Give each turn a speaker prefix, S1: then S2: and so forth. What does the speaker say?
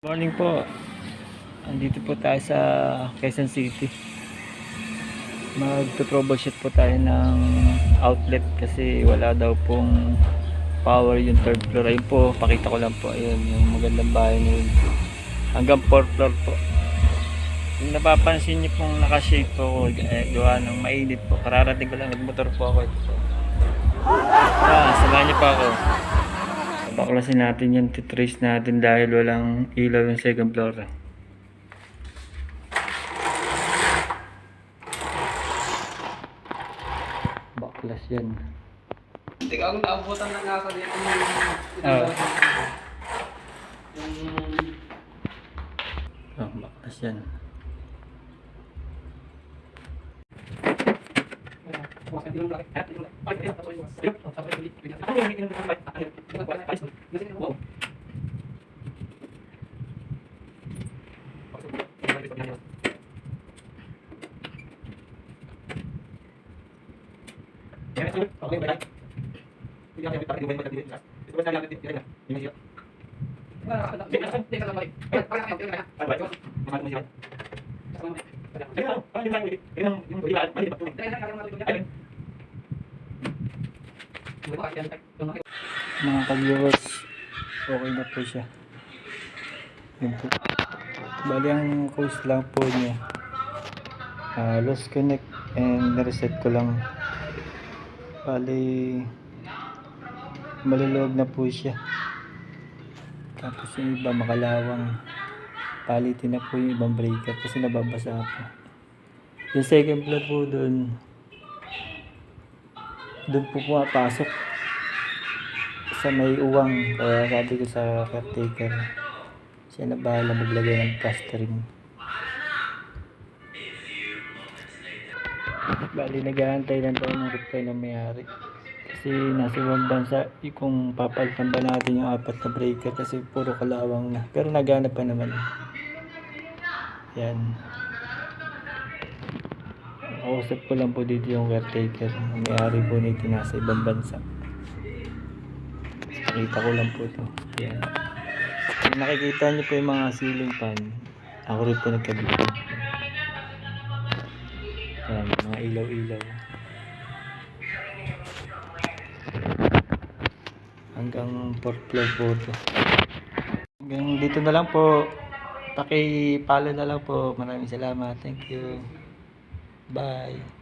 S1: Morning po. Andito po tayo sa Quezon City. Mag-troubleshoot po tayo ng outlet kasi wala daw pong power yung third floor. Ayun po, pakita ko lang po. Ayun, yung magandang bahay na yun. Hanggang 4th floor po. Yung napapansin nyo pong nakashake po ko, gawa ng mainit po. Kararating ko lang, nagmotor po ako. Ito po. Samahan nyo pa ako. Baklasin natin yan, titrace natin dahil walang ilaw yung second floor. Baklas yan.
S2: Hindi ka akong naabutan na nga sa dito
S1: Baklas yan. Mga ka-viewers, okay na po siya. Yun po. Bali ang cause lang po niya, lost connect and reset ko lang. Bali malulog na po siya. Tapos yung iba makalawang. Palitin na po yung ibang breaker kasi nababasa po. Yung second floor po doon po pumapasok sa may uwang, kaya sabi ko sa caretaker, siya na bahala maglagay ng plastering. Bali nag-aantay lang tayo ng reply ng may-ari kasi nasa ibang bansa. Kung papalitan ba natin yung 4 na breaker kasi puro kalawang na, pero naghanap pa naman. Yan, nakausap ko lang po dito yung caretaker, ang may-ari po nito nasa ibang bansa. Nakita ko lang po ito. Yan. Kung nakikita nyo po yung mga ceiling fan, ako rin po nagkabit. Yan, mga ilaw-ilaw. Hanggang 4th floor po ito. Hanggang dito na lang po. Paki-follow na lang po. Maraming salamat. Thank you. Bye.